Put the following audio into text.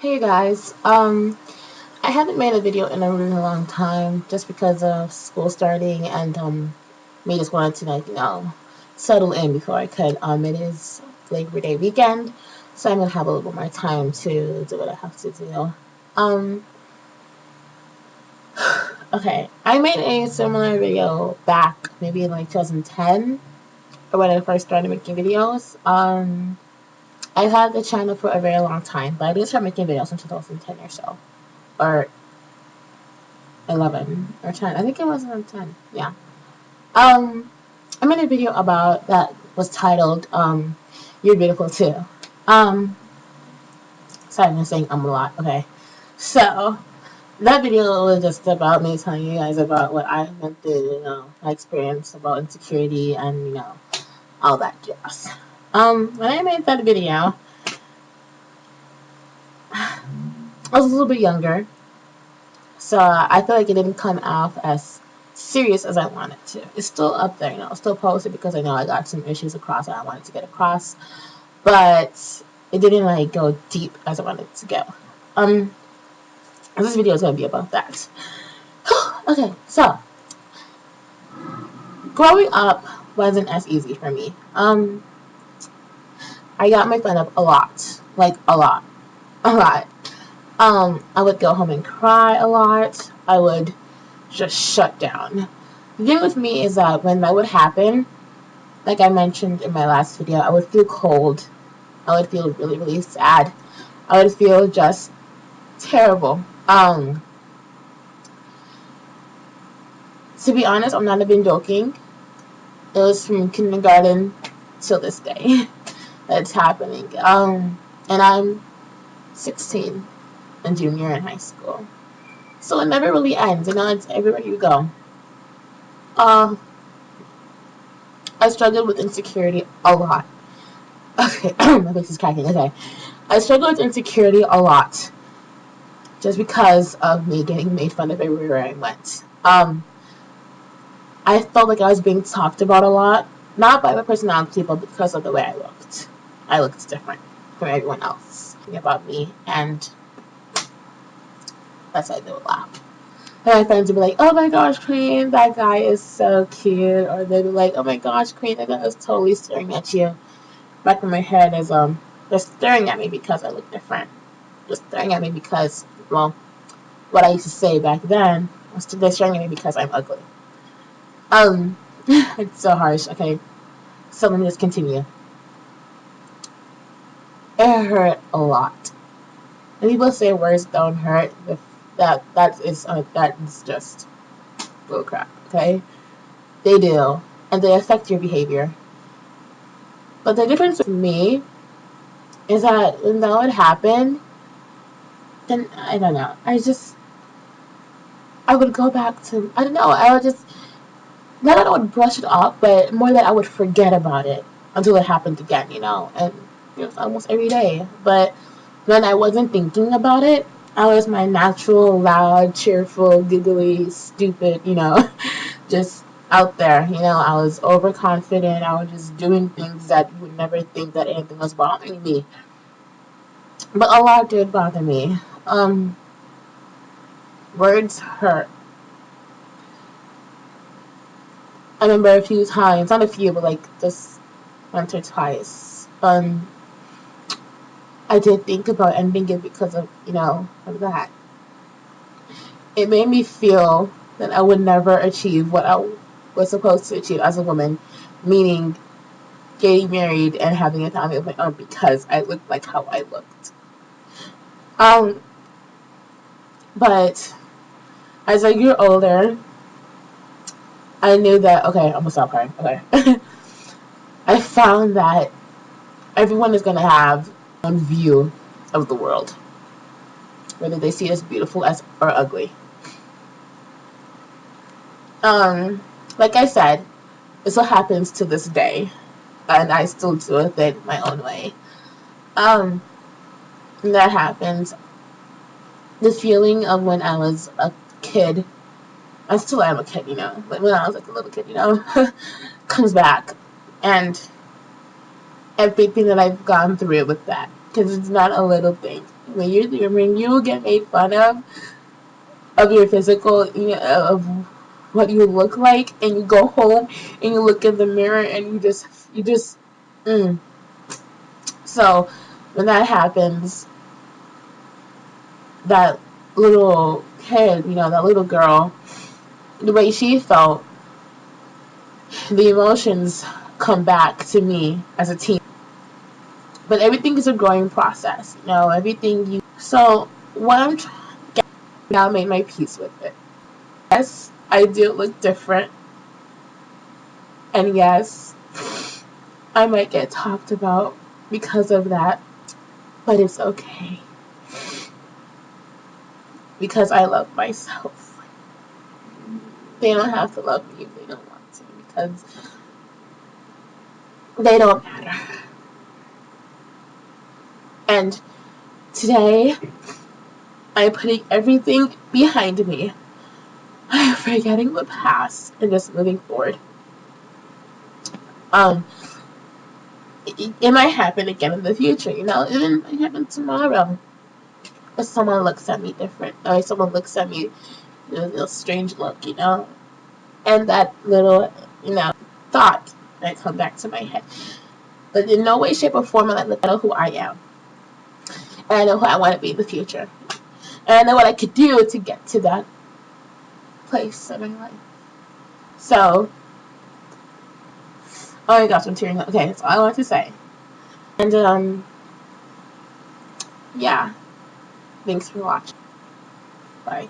Hey guys, I haven't made a video in a really long time just because of school starting and me just wanted to settle in before I could. It is Labor Day weekend, so I'm gonna have a little bit more time to do what I have to do. Um, okay, I made a similar video back maybe in like 2010 or when I first started making videos. I've had the channel for a very long time, but I didn't start making videos in 2010 or so, or 11 or 10. I think it was around 10. Yeah. I made a video about that was titled You're Beautiful Too. Um, Sorry, I'm saying a lot. Okay. So that video was just about me telling you guys about what I went through, my experience about insecurity and, all that jazz. When I made that video, I was a little bit younger, so I feel like it didn't come off as serious as I wanted to. It's still up there, still posted because I know I got some issues across that I wanted to get across, but it didn't like go deep as I wanted it to go. Um, this video is gonna be about that. Okay, so growing up wasn't as easy for me. I got my phone up a lot, like a lot, a lot. I would go home and cry a lot. I would just shut down. The thing with me is that when that would happen, like I mentioned in my last video, I would feel cold. I would feel really, really sad. I would feel just terrible. To be honest, I'm not even joking. It was from kindergarten till this day that's happening. And I'm 16 and junior in high school. So it never really ends, it's everywhere you go. Uh, I struggled with insecurity a lot. Okay, my face is cracking. Okay. I struggled with insecurity a lot just because of me getting made fun of everywhere I went. I felt like I was being talked about a lot, not by my personality, but because of the way I looked. I looked different from everyone else about me, and that's why they would laugh. And my friends would be like, "Oh my gosh, Queen, that guy is so cute," or they'd be like, "Oh my gosh, Queen, that guy is totally staring at you." Back in my head is they're staring at me because I look different. They're staring at me because, well, what I used to say back then was they're staring at me because I'm ugly. It's so harsh. Okay, so let me just continue. It hurt a lot. And people say words don't hurt. That is just bullcrap. Okay, they do, and they affect your behavior. But the difference with me is that when that would happen, then I don't know. I would go back to I don't know. I would just not that I would brush it off, but more that I would forget about it until it happened again. And it was almost every day. But when I wasn't thinking about it, I was my natural, loud, cheerful, giggly, stupid, just out there. I was overconfident. I was just doing things that you would never think that anything was bothering me. But a lot did bother me. Um, Words hurt. I remember a few times, not a few, but like just once or twice. I did think about ending it because of that. It made me feel that I would never achieve what I was supposed to achieve as a woman, meaning getting married and having a family of my own because I looked like how I looked. Um, but as I grew older, I knew that okay, I'm gonna stop crying. Okay, I found that everyone is gonna have their own view of the world, whether they see it as beautiful as or ugly. Um, like I said, it still happens to this day, and I still deal with it my own way. Um, and that happens. The feeling of when I was a kid, I still am a kid, but when I was like a little kid, comes back, and everything that I've gone through with that. because it's not a little thing. When you get made fun of your physical, of what you look like, and you go home and you look in the mirror and you just mm. So when that happens, that little kid, that little girl, the way she felt, the emotions come back to me as a teen. But everything is a growing process, everything you. So what I'm trying to get now, I made my peace with it. Yes, I do look different, and yes, I might get talked about because of that, but it's okay because I love myself. They don't have to love me if they don't want to, because they don't matter. And today, I'm putting everything behind me. I'm forgetting the past and just moving forward. Um, it might happen again in the future, It might happen tomorrow. If someone looks at me different, or if someone looks at me with a little strange look, and that little, thought might come back to my head. But in no way, shape, or form I know who I am. And I know who I want to be in the future. And I know what I could do to get to that place in my life. So, oh my gosh, I'm tearing up. Okay, that's all I want to say. And, yeah. Thanks for watching. Bye.